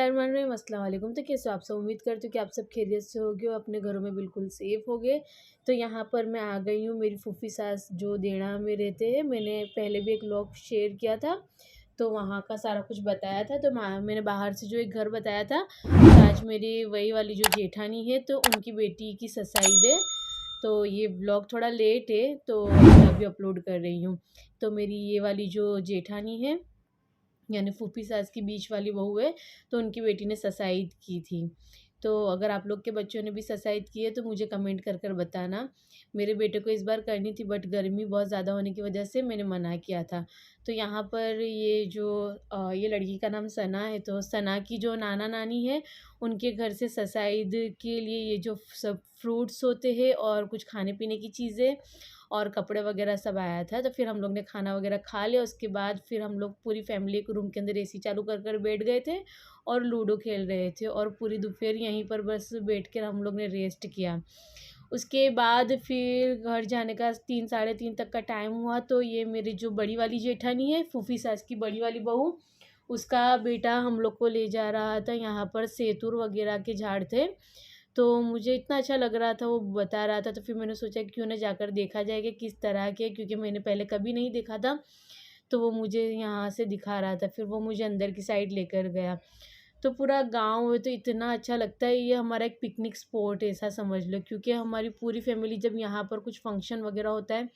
बिस्मिल्लाहिर्रहमानिर्रहीम, अस्सलाम वालेकुम। तो कैसे हो आप सब? उम्मीद करती हूँ कि आप सब खैरियत से होगे और अपने घरों में बिल्कुल सेफ़ होगे। तो यहाँ पर मैं आ गई हूँ, मेरी फूफी सास जो देना में रहते हैं, मैंने पहले भी एक व्लॉग शेयर किया था, तो वहाँ का सारा कुछ बताया था। तो मैंने बाहर से जो एक घर बताया था, तो आज मेरी वही वाली जो जेठानी है, तो उनकी बेटी की ससाईद है। तो ये व्लॉग थोड़ा लेट है, तो मैं अभी अपलोड कर रही हूँ। तो मेरी ये वाली जो जेठानी है, यानी फूफी सास की बीच वाली बहू है, तो उनकी बेटी ने ससाईद की थी। तो अगर आप लोग के बच्चों ने भी ससाईद की है तो मुझे कमेंट कर कर बताना। मेरे बेटे को इस बार करनी थी, बट गर्मी बहुत ज़्यादा होने की वजह से मैंने मना किया था। तो यहाँ पर ये जो ये लड़की का नाम सना है, तो सना की जो नाना-नानी है, उनके घर से ससाईद के लिए ये जो सब फ्रूट्स होते हैं और कुछ खाने-पीने की चीज़ें और कपड़े वगैरह सब आया था। तो फिर हम लोग ने खाना वगैरह खा लिया, उसके बाद फिर हम लोग पूरी फैमिली एक रूम के अंदर एसी चालू कर कर बैठ गए थे और लूडो खेल रहे थे और पूरी दोपहर यहीं पर बस बैठ कर हम लोग ने रेस्ट किया। उसके बाद फिर घर जाने का 3 साढ़े 3 तक का टाइम हुआ, तो ये मेरी जो बड़ी वाली जेठानी है, फूफी सास की बड़ी वाली बहू, उसका बेटा हम लोग को ले जा रहा था। यहाँ पर सैतूर वगैरह के झाड़ थे, तो मुझे इतना अच्छा लग रहा था, वो बता रहा था, तो फिर मैंने सोचा क्यों ना जाकर देखा जाए कि किस तरह के, क्योंकि मैंने पहले कभी नहीं देखा था। तो वो मुझे यहाँ से दिखा रहा था, फिर वो मुझे अंदर की साइड लेकर गया। तो पूरा गाँव है, तो इतना अच्छा लगता है, ये हमारा एक पिकनिक स्पॉट है ऐसा समझ लो, क्योंकि हमारी पूरी फैमिली जब यहाँ पर कुछ फंक्शन वगैरह होता है,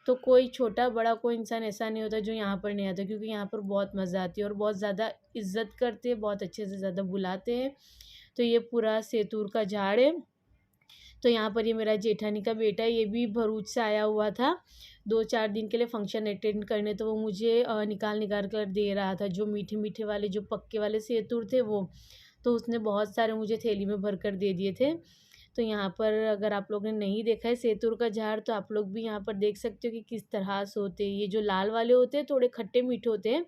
तो कोई छोटा बड़ा कोई इंसान ऐसा नहीं होता जो यहाँ पर नहीं आता, क्योंकि यहाँ पर बहुत मज़ा आती है और बहुत ज़्यादा इज़्ज़त करते हैं, बहुत अच्छे से ज़्यादा बुलाते हैं। तो ये पूरा सैतूर का झाड़ है। तो यहाँ पर ये मेरा जेठानी का बेटा है, ये भी भरूच से आया हुआ था 2-4 दिन के लिए फ़ंक्शन अटेंड करने, तो वो मुझे निकाल कर दे रहा था, जो मीठे-मीठे वाले जो पक्के वाले सेतुर थे वो। तो उसने बहुत सारे मुझे थैली में भर कर दे दिए थे। तो यहाँ पर अगर आप लोगों ने नहीं देखा है सेतुर का झाड़, तो आप लोग भी यहाँ पर देख सकते हो कि किस तरह से होते हैं। ये जो लाल वाले होते हैं थोड़े खट्टे-मीठे होते हैं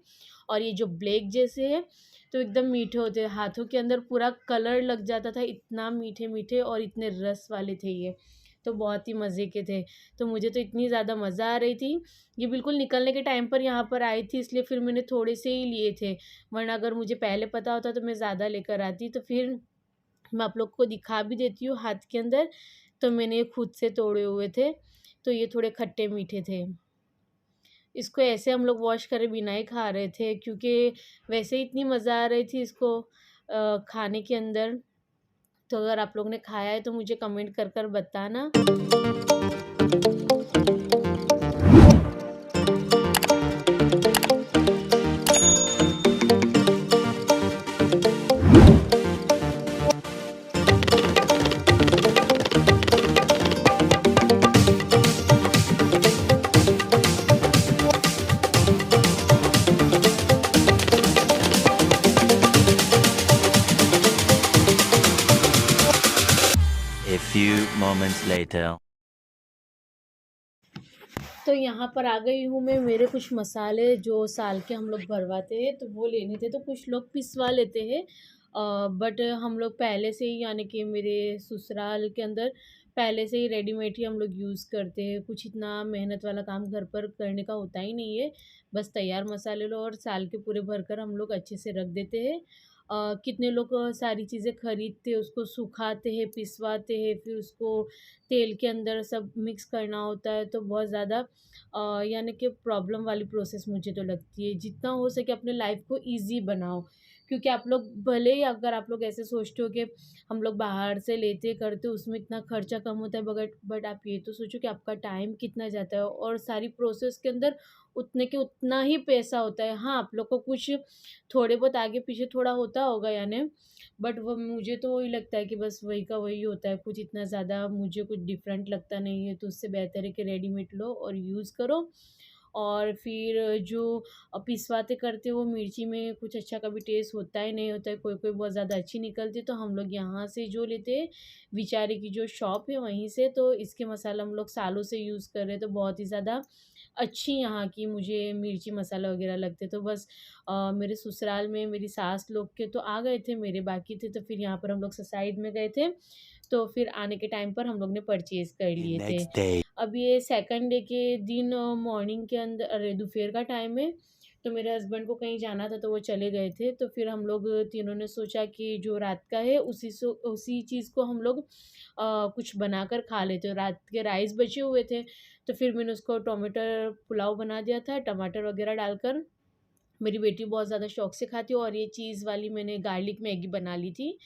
और ये जो ब्लैक जैसे है तो एकदम मीठे होते हैं। हाथों के अंदर पूरा कलर लग जाता था, इतना मीठे-मीठे और इतने रस वाले थे ये। तो बहुत ही मज़े के थे। तो मुझे तो इतनी ज़्यादा मज़ा आ रही थी। ये बिल्कुल निकलने के टाइम पर यहाँ पर आई थी, इसलिए फिर मैंने थोड़े से ही लिए थे। वरना अगर मुझे पहले पता होता तो मैं ज़्यादा लेकर आती। तो फिर मैं आप लोग को दिखा भी देती हूँ हाथ के अंदर, तो मैंने खुद से तोड़े हुए थे। तो ये थोड़े खट्टे-मीठे थे। इसको ऐसे हम लोग वॉश करे बिना ही खा रहे थे, क्योंकि वैसे ही इतनी मज़ा आ रही थी इसको खाने के अंदर। तो अगर आप लोग ने खाया है तो मुझे कमेंट कर कर बताना। A few moments later. तो यहाँ पर आ गई हूँ मैं, मेरे कुछ मसाले जो साल के हम लोग भरवाते हैं तो वो लेने थे, तो कुछ लोग पिसवा लेते हैं, बट हम लोग पहले से ही, यानी कि मेरे ससुराल के अंदर पहले से ही रेडीमेड ही हम लोग यूज़ करते हैं। कुछ इतना मेहनत वाला काम घर पर करने का होता ही नहीं है, बस तैयार मसाले लो और साल के पूरे भरकर हम लोग अच्छे से रख देते हैं। कितने लोग सारी चीज़ें खरीदते हैं, उसको सुखाते हैं, पिसवाते हैं, फिर उसको तेल के अंदर सब मिक्स करना होता है, तो बहुत ज़्यादा यानी कि प्रॉब्लम वाली प्रोसेस मुझे तो लगती है। जितना हो सके अपने लाइफ को ईज़ी बनाओ, क्योंकि आप लोग भले ही अगर आप लोग ऐसे सोचते हो कि हम लोग बाहर से लेते करते उसमें इतना खर्चा कम होता है, बट आप ये तो सोचो कि आपका टाइम कितना जाता है और सारी प्रोसेस के अंदर उतने के उतना ही पैसा होता है। हाँ, आप लोग को कुछ थोड़े बहुत आगे पीछे थोड़ा होता होगा यानी, बट वो मुझे तो वही लगता है कि बस वही का वही होता है, कुछ इतना ज़्यादा मुझे कुछ डिफरेंट लगता नहीं है। तो उससे बेहतर है कि रेडीमेड लो और यूज़ करो। और फिर जो पिसवाते करते वो मिर्ची में कुछ अच्छा कभी टेस्ट होता ही नहीं होता है, कोई कोई बहुत ज़्यादा अच्छी निकलती है, तो हम लोग यहाँ से जो लेते हैं, बेचारे की जो शॉप है वहीं से, तो इसके मसाला हम लोग सालों से यूज़ कर रहे हैं, तो बहुत ही ज़्यादा अच्छी यहाँ की मुझे मिर्ची मसाला वगैरह लगते। तो बस मेरे ससुराल में मेरी सास लोग के तो आ गए थे, मेरे बाकी थे, तो फिर यहाँ पर हम लोग साइड में गए थे, तो फिर आने के टाइम पर हम लोग ने परचेज़ कर The लिए थे। next day. अब ये सेकंड डे के दिन मॉर्निंग के अंदर, अरे दोपहर का टाइम है, तो मेरे हस्बैंड को कहीं जाना था तो वो चले गए थे। तो फिर हम लोग तीनों ने सोचा कि जो रात का है उसी चीज़ को हम लोग कुछ बनाकर खा लेते हैं। रात के राइस बचे हुए थे, तो फिर मैंने उसको टमाटर पुलाव बना दिया था टमाटर वग़ैरह डालकर। मेरी बेटी बहुत ज़्यादा शौक से खाती है और ये चीज़ वाली मैंने गार्लिक मैगी बना ली थी।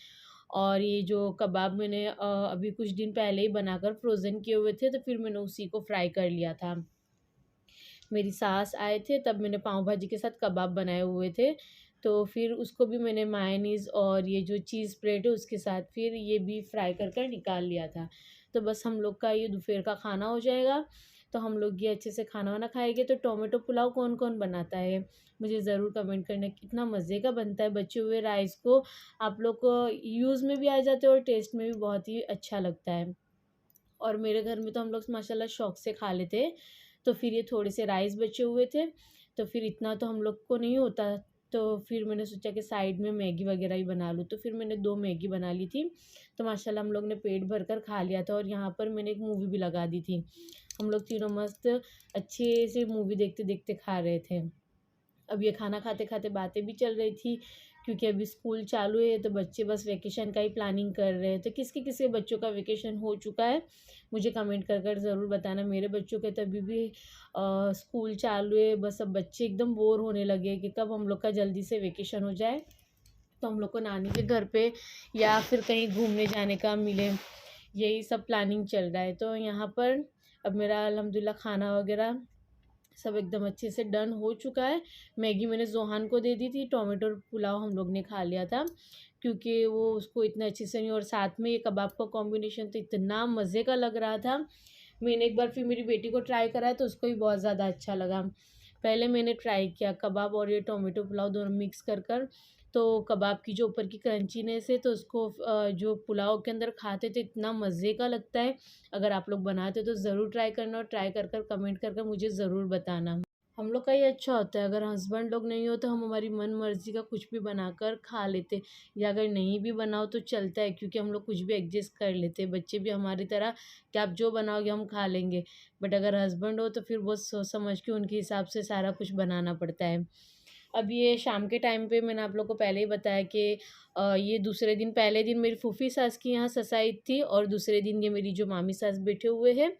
और ये जो कबाब मैंने अभी कुछ दिन पहले ही बनाकर फ्रोज़न किए हुए थे, तो फिर मैंने उसी को फ्राई कर लिया था। मेरी सास आए थे तब मैंने पाव भाजी के साथ कबाब बनाए हुए थे, तो फिर उसको भी मैंने मायोनीज़ और ये जो चीज़ स्प्रेड है उसके साथ फिर ये भी फ्राई कर कर निकाल लिया था। तो बस हम लोग का ये दोपहर का खाना हो जाएगा, तो हम लोग ये अच्छे से खाना-वाना खाएँगे। तो टोमेटो पुलाव कौन-कौन बनाता है? मुझे ज़रूर कमेंट करना, कितना मज़े का बनता है। बचे हुए राइस को आप लोग को यूज़ में भी आ जाते हैं और टेस्ट में भी बहुत ही अच्छा लगता है। और मेरे घर में तो हम लोग माशाल्लाह शौक से खा लेते हैं। तो फिर ये थोड़े से राइस बचे हुए थे, तो फिर इतना तो हम लोग को नहीं होता, तो फिर मैंने सोचा कि साइड में मैगी वग़ैरह ही बना लूँ, तो फिर मैंने 2 मैगी बना ली थी। तो माशाल्लाह हम लोग ने पेट भर कर खा लिया था और यहाँ पर मैंने एक मूवी भी लगा दी थी। हम लोग तीनों मस्त अच्छे से मूवी देखते-देखते खा रहे थे। अब ये खाना खाते-खाते बातें भी चल रही थी, क्योंकि अभी स्कूल चालू है तो बच्चे बस वेकेशन का ही प्लानिंग कर रहे हैं। तो किसके-किसके बच्चों का वेकेशन हो चुका है, मुझे कमेंट कर कर ज़रूर बताना। मेरे बच्चों के तो अभी भी स्कूल चालू है, बस अब बच्चे एकदम बोर होने लगे हैं कि कब हम लोग का जल्दी से वेकेशन हो जाए, तो हम लोग को नानी के घर पे या फिर कहीं घूमने जाने का मिले। यही सब प्लानिंग चल रहा है। तो यहाँ पर अब मेरा अल्हम्दुलिल्लाह खाना वगैरह सब एकदम अच्छे से डन हो चुका है। मैगी मैंने ज़ोहान को दे दी थी, टोमेटो पुलाव हम लोग ने खा लिया था, क्योंकि वो उसको इतना अच्छे से नहीं, और साथ में ये कबाब का कॉम्बिनेशन तो इतना मज़े का लग रहा था। मैंने एक बार फिर मेरी बेटी को ट्राई कराया तो उसको भी बहुत ज़्यादा अच्छा लगा। पहले मैंने ट्राई किया कबाब और ये टोमेटो पुलाव दोनों मिक्स कर, तो कबाब की जो ऊपर की क्रंचीनेस है तो उसको जो पुलाव के अंदर खाते तो इतना मज़े का लगता है। अगर आप लोग बनाते हो तो ज़रूर ट्राई करना और ट्राई कर कमेंट कर मुझे ज़रूर बताना। हम लोग का ये अच्छा होता है, अगर हस्बैंड लोग नहीं हो तो हम हमारी मन मर्ज़ी का कुछ भी बनाकर खा लेते, या अगर नहीं भी बनाओ तो चलता है, क्योंकि हम लोग कुछ भी एडजस्ट कर लेते हैं। बच्चे भी हमारी तरह कि आप जो बनाओगे हम खा लेंगे, बट अगर हस्बैंड हो तो फिर बहुत सोच समझ के उनके हिसाब से सारा कुछ बनाना पड़ता है। अब ये शाम के टाइम पे मैंने आप लोग को पहले ही बताया कि ये दूसरे दिन, पहले दिन मेरी फूफी सास की यहाँ ससाई थी और दूसरे दिन ये मेरी जो मामी सास बैठे हुए हैं,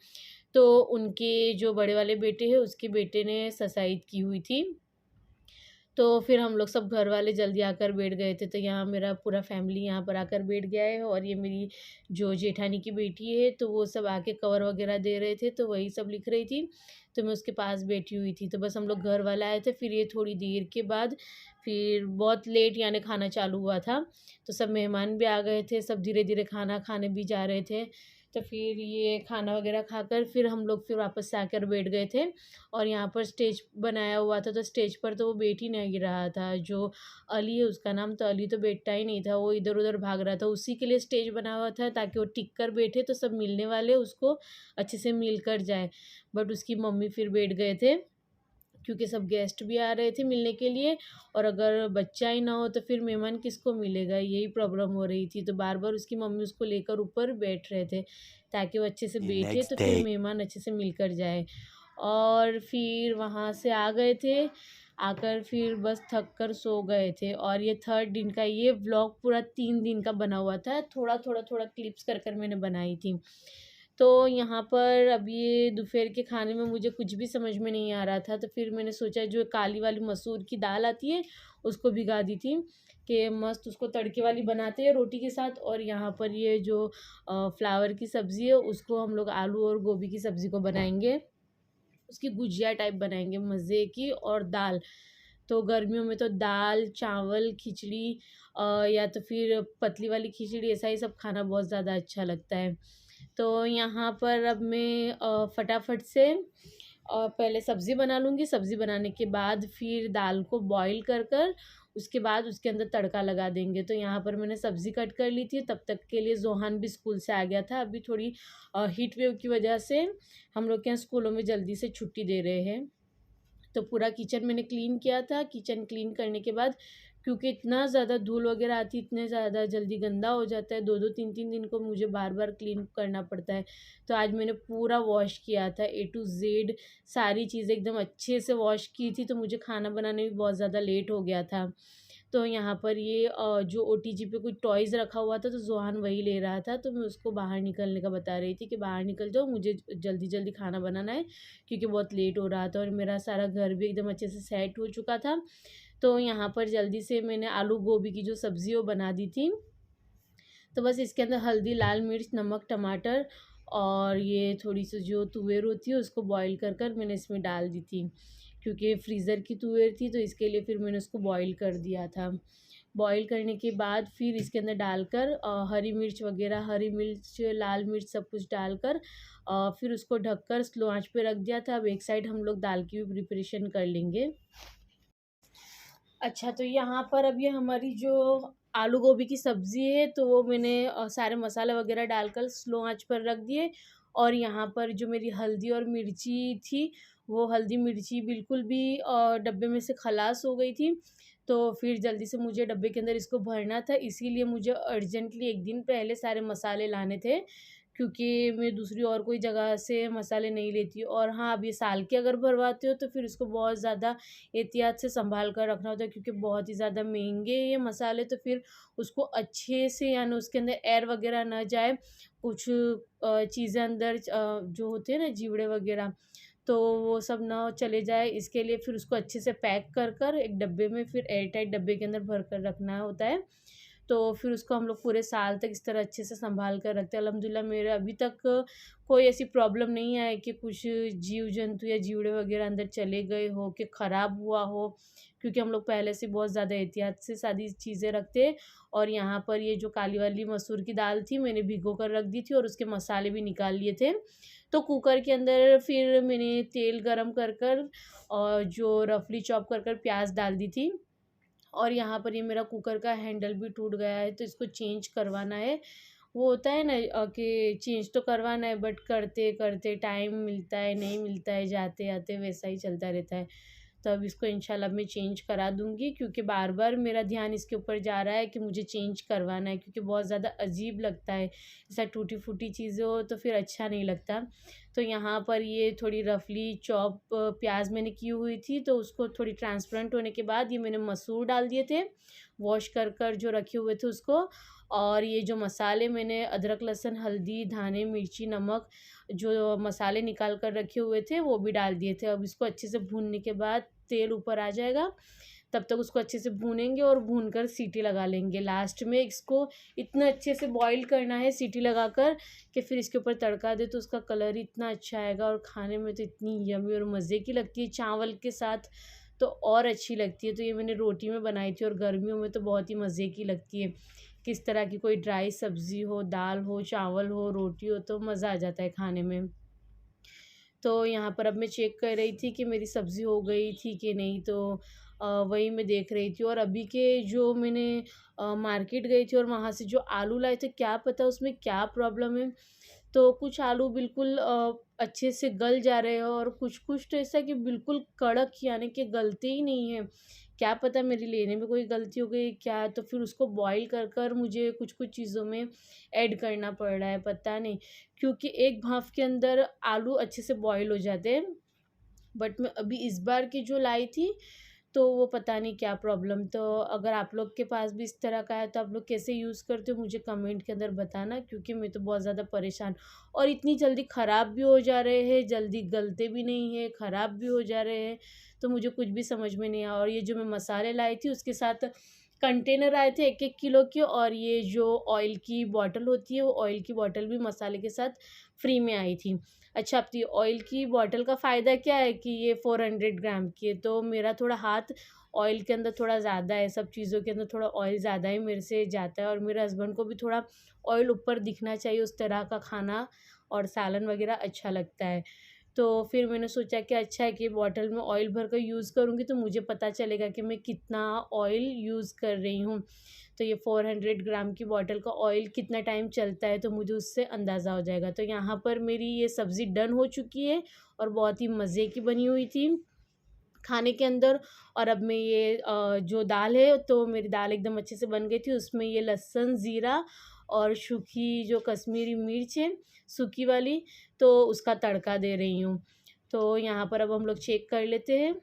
तो उनके जो बड़े वाले बेटे हैं उसके बेटे ने ससाई की हुई थी। तो फिर हम लोग सब घर वाले जल्दी आकर बैठ गए थे, तो यहाँ मेरा पूरा फैमिली यहाँ पर आकर बैठ गया है, और ये मेरी जो जेठानी की बेटी है तो वो सब आके कवर वगैरह दे रहे थे, तो वही सब लिख रही थी, तो मैं उसके पास बैठी हुई थी। तो बस हम लोग घर वाले आए थे, फिर ये थोड़ी देर के बाद फिर बहुत लेट यानी खाना चालू हुआ था, तो सब मेहमान भी आ गए थे, सब धीरे-धीरे खाना खाने भी जा रहे थे। तो फिर ये खाना वगैरह खाकर फिर हम लोग फिर वापस से आकर बैठ गए थे, और यहाँ पर स्टेज बनाया हुआ था, तो स्टेज पर तो वो बैठ ही नहीं रहा था, जो अली है उसका नाम, तो अली तो बैठता ही नहीं था, वो इधर-उधर भाग रहा था। उसी के लिए स्टेज बना हुआ था ताकि वो टिक कर बैठे तो सब मिलने वाले उसको अच्छे से मिल कर जाए। बट उसकी मम्मी फिर बैठ गए थे, क्योंकि सब गेस्ट भी आ रहे थे मिलने के लिए, और अगर बच्चा ही ना हो तो फिर मेहमान किसको मिलेगा, यही प्रॉब्लम हो रही थी। तो बार-बार उसकी मम्मी उसको लेकर ऊपर बैठ रहे थे, ताकि वो अच्छे से The बैठे next तो फिर day. मेहमान अच्छे से मिलकर जाए। और फिर वहाँ से आ गए थे, आकर फिर बस थक कर सो गए थे, और ये 3rd दिन का ये व्लॉग पूरा 3 दिन का बना हुआ था, थोड़ा क्लिप्स कर मैंने बनाई थी। तो यहाँ पर अब ये दोपहर के खाने में मुझे कुछ भी समझ में नहीं आ रहा था, तो फिर मैंने सोचा जो काली वाली मसूर की दाल आती है उसको भिगा दी थी, कि मस्त उसको तड़के वाली बनाते हैं रोटी के साथ, और यहाँ पर ये जो फ्लावर की सब्ज़ी है उसको हम लोग आलू और गोभी की सब्ज़ी को बनाएंगे, उसकी गुजिया टाइप बनाएंगे मज़े की। और दाल, तो गर्मियों में तो दाल, चावल, खिचड़ी या तो फिर पतली वाली खिचड़ी, ऐसा ही सब खाना बहुत ज़्यादा अच्छा लगता है। तो यहाँ पर अब मैं फटाफट से पहले सब्ज़ी बना लूँगी, सब्ज़ी बनाने के बाद फिर दाल को बॉईल कर उसके बाद उसके अंदर तड़का लगा देंगे। तो यहाँ पर मैंने सब्ज़ी कट कर ली थी, तब तक के लिए ज़ोहान भी स्कूल से आ गया था। अभी थोड़ी हीट वेव की वजह से हम लोग के यहाँ स्कूलों में जल्दी से छुट्टी दे रहे हैं। तो पूरा किचन मैंने क्लीन किया था, किचन क्लीन करने के बाद क्योंकि इतना ज़्यादा धूल वगैरह आती है, इतने ज़्यादा जल्दी गंदा हो जाता है, 2-2 3-3 दिन को मुझे बार-बार क्लीन करना पड़ता है। तो आज मैंने पूरा वॉश किया था, ए टू ज़ेड सारी चीज़ें एकदम अच्छे से वॉश की थी, तो मुझे खाना बनाने में बहुत ज़्यादा लेट हो गया था। तो यहाँ पर ये जो ओटीजी पे कुछ टॉयज़ रखा हुआ था, तो ज़ुहान वही ले रहा था, तो मैं उसको बाहर निकलने का बता रही थी कि बाहर निकल जाओ, मुझे जल्दी-जल्दी खाना बनाना है, क्योंकि बहुत लेट हो रहा था और मेरा सारा घर भी एकदम अच्छे से सेट हो चुका था। तो यहाँ पर जल्दी से मैंने आलू गोभी की जो सब्ज़ी है वो बना दी थी। तो बस इसके अंदर हल्दी, लाल मिर्च, नमक, टमाटर और ये थोड़ी-सी जो तुअर होती है उसको बॉयल कर कर मैंने इसमें डाल दी थी। क्योंकि फ्रीज़र की तुअर थी, तो इसके लिए फिर मैंने उसको बॉयल कर दिया था। बॉयल करने के बाद फिर इसके अंदर डालकर हरी मिर्च वग़ैरह, हरी मिर्च, लाल मिर्च सब कुछ डालकर फिर उसको ढककर स्लो आँच पे रख दिया था। अब एक साइड हम लोग दाल की भी प्रिपरेशन कर लेंगे। अच्छा, तो यहाँ पर अब ये हमारी जो आलू गोभी की सब्ज़ी है, तो वो मैंने सारे मसाले वग़ैरह डालकर स्लो आँच पर रख दिए और यहाँ पर जो मेरी हल्दी और मिर्ची थी, वो हल्दी मिर्ची बिल्कुल भी डब्बे में से खलास हो गई थी। तो फिर जल्दी से मुझे डब्बे के अंदर इसको भरना था, इसीलिए मुझे अर्जेंटली 1 दिन पहले सारे मसाले लाने थे, क्योंकि मैं दूसरी और कोई जगह से मसाले नहीं लेती हूँ। और हाँ, अब ये साल के अगर भरवाते हो, तो फिर इसको बहुत ज़्यादा एहतियात से संभाल कर रखना होता है, क्योंकि बहुत ही ज़्यादा महंगे ये मसाले, तो फिर उसको अच्छे से यानी उसके अंदर एयर वगैरह ना जाए, कुछ चीज़ें अंदर जो होते हैं ना जीवड़े वगैरह, तो वो सब ना चले जाए, इसके लिए फिर उसको अच्छे से पैक कर कर एक डब्बे में फिर एयर टाइट डब्बे के अंदर भर कर रखना होता है। तो फिर उसको हम लोग पूरे साल तक इस तरह अच्छे से सँभाल कर रखते हैं। अल्हम्दुलिल्लाह मेरे अभी तक कोई ऐसी प्रॉब्लम नहीं आई कि कुछ जीव-जंतु या जीवड़े वग़ैरह अंदर चले गए हो, कि ख़राब हुआ हो, क्योंकि हम लोग पहले से बहुत ज़्यादा एहतियात से सारी चीज़ें रखते हैं। और यहाँ पर ये जो काली वाली मसूर की दाल थी, मैंने भिगो कर रख दी थी और उसके मसाले भी निकाल लिए थे। तो कुकर के अंदर फिर मैंने तेल गरम कर और जो रफली चॉप कर प्याज़ डाल दी थी। और यहाँ पर ये मेरा कुकर का हैंडल भी टूट गया है, तो इसको चेंज करवाना है। वो होता है ना कि चेंज तो करवाना है, बट करते-करते टाइम मिलता है, नहीं मिलता है, जाते-आते वैसा ही चलता रहता है। तो अब इसको इंशाल्लाह मैं चेंज करा दूँगी, क्योंकि बार-बार मेरा ध्यान इसके ऊपर जा रहा है कि मुझे चेंज करवाना है, क्योंकि बहुत ज़्यादा अजीब लगता है। ऐसा टूटी-फूटी चीज़ें हो तो फिर अच्छा नहीं लगता। तो यहाँ पर ये थोड़ी रफली चॉप प्याज़ मैंने की हुई थी, तो उसको थोड़ी ट्रांसपेरेंट होने के बाद ये मैंने मसूर डाल दिए थे, वॉश कर जो रखे हुए थे उसको। और ये जो मसाले मैंने अदरक, लहसुन, हल्दी, धाने, मिर्ची, नमक, जो मसाले निकाल कर रखे हुए थे वो भी डाल दिए थे। अब इसको अच्छे से भूनने के बाद तेल ऊपर आ जाएगा, तब तक उसको अच्छे से भूनेंगे और भूनकर सीटी लगा लेंगे। लास्ट में इसको इतना अच्छे से बॉईल करना है सीटी लगाकर, कि फिर इसके ऊपर तड़का दें तो उसका कलर ही इतना अच्छा आएगा और खाने में तो इतनी यम्मी और मज़े की लगती है, चावल के साथ तो और अच्छी लगती है। तो ये मैंने रोटी में बनाई थी और गर्मियों में तो बहुत ही मज़े की लगती है। किस तरह की कोई ड्राई सब्ज़ी हो, दाल हो, चावल हो, रोटी हो, तो मज़ा आ जाता है खाने में। तो यहाँ पर अब मैं चेक कर रही थी कि मेरी सब्ज़ी हो गई थी कि नहीं, तो वही मैं देख रही थी। और अभी के जो मैंने मार्केट गई थी और वहाँ से जो आलू लाए थे, क्या पता उसमें क्या प्रॉब्लम है। तो कुछ आलू बिल्कुल अच्छे से गल जा रहे हैं और कुछ-कुछ तो ऐसा कि बिल्कुल कड़क, यानी कि गलते ही नहीं हैं। क्या पता मेरी लेने में कोई गलती हो गई क्या? तो फिर उसको बॉयल कर मुझे कुछ-कुछ चीज़ों में ऐड करना पड़ रहा है, पता नहीं। क्योंकि एक भाँप के अंदर आलू अच्छे से बॉयल हो जाते हैं। बट मैं अभी इस बार की जो लाई थी, तो वो पता नहीं क्या प्रॉब्लम। तो अगर आप लोग के पास भी इस तरह का है, तो आप लोग कैसे यूज़ करते हो मुझे कमेंट के अंदर बताना, क्योंकि मैं तो बहुत ज़्यादा परेशान। और इतनी जल्दी ख़राब भी हो जा रहे हैं, जल्दी गलते भी नहीं हैं, ख़राब भी हो जा रहे हैं, तो मुझे कुछ भी समझ में नहीं आया। और ये जो मैं मसाले लाई थी उसके साथ कंटेनर आए थे 1-1 किलो के, और ये जो ऑयल की बॉटल होती है, वो ऑयल की बॉटल भी मसाले के साथ फ्री में आई थी। अच्छा, अब तो ये ऑयल की बॉटल का फ़ायदा क्या है कि ये 400 ग्राम की है, तो मेरा थोड़ा हाथ ऑयल के अंदर थोड़ा ज़्यादा है, सब चीज़ों के अंदर थोड़ा ऑयल ज़्यादा ही मेरे से जाता है। और मेरे हस्बैंड को भी थोड़ा ऑयल ऊपर दिखना चाहिए, उस तरह का खाना और सालन वग़ैरह अच्छा लगता है। तो फिर मैंने सोचा कि अच्छा है कि बॉटल में ऑयल भर कर यूज़ करूँगी, तो मुझे पता चलेगा कि मैं कितना ऑयल यूज़ कर रही हूँ। तो ये 400 ग्राम की बॉटल का ऑयल कितना टाइम चलता है, तो मुझे उससे अंदाज़ा हो जाएगा। तो यहाँ पर मेरी ये सब्ज़ी डन हो चुकी है और बहुत ही मज़े की बनी हुई थी। खाने के अंदर। और अब मैं ये जो दाल है, तो मेरी दाल एकदम अच्छे से बन गई थी। उसमें ये लहसुन, ज़ीरा और सूखी जो कश्मीरी मिर्च है, सूखी वाली, तो उसका तड़का दे रही हूँ। तो यहाँ पर अब हम लोग चेक कर लेते हैं।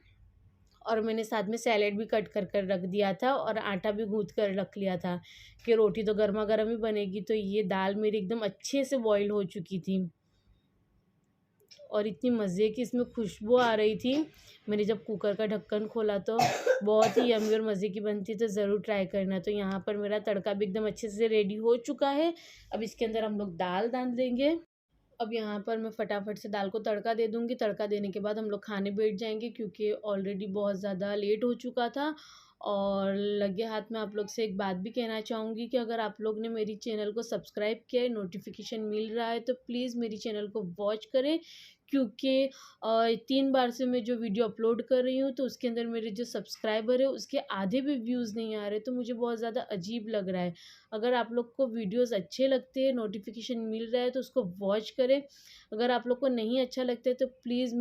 और मैंने साथ में सैलेड भी कट कर कर रख दिया था और आटा भी गूँथ कर रख लिया था कि रोटी तो गरमा-गरम ही बनेगी। तो ये दाल मेरी एकदम अच्छे से बॉयल हो चुकी थी और इतनी मज़े की इसमें खुशबू आ रही थी। मैंने जब कुकर का ढक्कन खोला तो बहुत ही यम्मी और मज़े की बनती, तो ज़रूर ट्राई करना। तो यहाँ पर मेरा तड़का भी एकदम अच्छे से रेडी हो चुका है। अब इसके अंदर हम लोग दाल डाल देंगे। अब यहाँ पर मैं फटाफट से दाल को तड़का दे दूँगी। तड़का देने के बाद हम लोग खाने बैठ जाएँगे, क्योंकि ऑलरेडी बहुत ज़्यादा लेट हो चुका था। और लगे हाथ में आप लोग से एक बात भी कहना चाहूँगी कि अगर आप लोग ने मेरी चैनल को सब्सक्राइब किया है, नोटिफ़िकेशन मिल रहा है, तो प्लीज़ मेरी चैनल को वॉच करें, क्योंकि 3 बार से मैं जो वीडियो अपलोड कर रही हूँ, तो उसके अंदर मेरे जो सब्सक्राइबर है उसके आधे भी व्यूज़ नहीं आ रहे, तो मुझे बहुत ज़्यादा अजीब लग रहा है। अगर आप लोग को वीडियोज़ अच्छे लगते हैं, नोटिफ़िकेशन मिल रहा है, तो उसको वॉच करें। अगर आप लोग को नहीं अच्छा लगता है, तो प्लीज़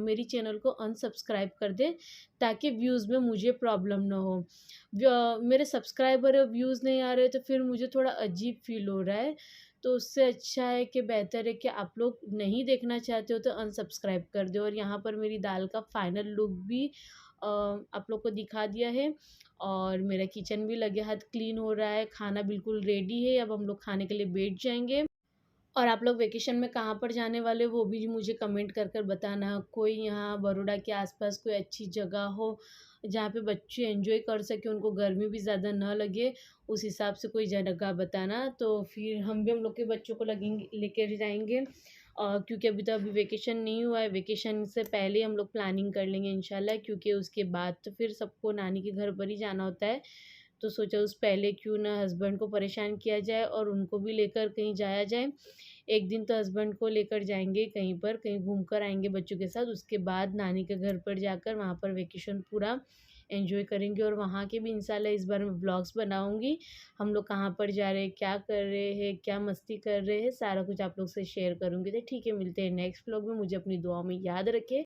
मेरी चैनल को अनसब्सक्राइब कर दें, ताकि व्यूज़ में मुझे प्रॉब्लम ना हो। मेरे सब्सक्राइबर और व्यूज़ नहीं आ रहे, तो फिर मुझे थोड़ा अजीब फ़ील हो रहा है। तो उससे अच्छा है कि बेहतर है कि आप लोग नहीं देखना चाहते हो तो अनसब्सक्राइब कर दो। और यहाँ पर मेरी दाल का फाइनल लुक भी आप लोग को दिखा दिया है। और मेरा किचन भी लगे हाथ क्लीन हो रहा है, खाना बिल्कुल रेडी है। अब हम लोग खाने के लिए बैठ जाएँगे। और आप लोग वेकेशन में कहाँ पर जाने वाले हो, वो भी मुझे कमेंट कर कर बताना। कोई यहाँ बरोड़ा के आसपास कोई अच्छी जगह हो, जहाँ पे बच्चे एंजॉय कर सकें, उनको गर्मी भी ज़्यादा ना लगे, उस हिसाब से कोई जगह बताना। तो फिर हम लोग के बच्चों को लगेंगे लेकर जाएँगे। क्योंकि अभी वेकेशन नहीं हुआ है, वेकेशन से पहले हम लोग प्लानिंग कर लेंगे इंशाल्लाह, क्योंकि उसके बाद तो फिर सबको नानी के घर पर ही जाना होता है। तो सोचा उस पहले क्यों ना हस्बैंड को परेशान किया जाए और उनको भी लेकर कहीं जाया जाए। एक दिन तो हस्बैंड को लेकर जाएँगे कहीं पर, कहीं घूम कर आएँगे बच्चों के साथ। उसके बाद नानी के घर पर जाकर वहाँ पर वेकेशन पूरा एन्जॉय करेंगे। और वहाँ के भी इंशाल्लाह इस बार मैं व्लॉग्स बनाऊँगी। हम लोग कहाँ पर जा रहे हैं, क्या कर रहे हैं, क्या मस्ती कर रहे हैं, सारा कुछ आप लोग से शेयर करूँगी। तो ठीक है, मिलते हैं नेक्स्ट व्लॉग में। मुझे अपनी दुआओं में याद रखें।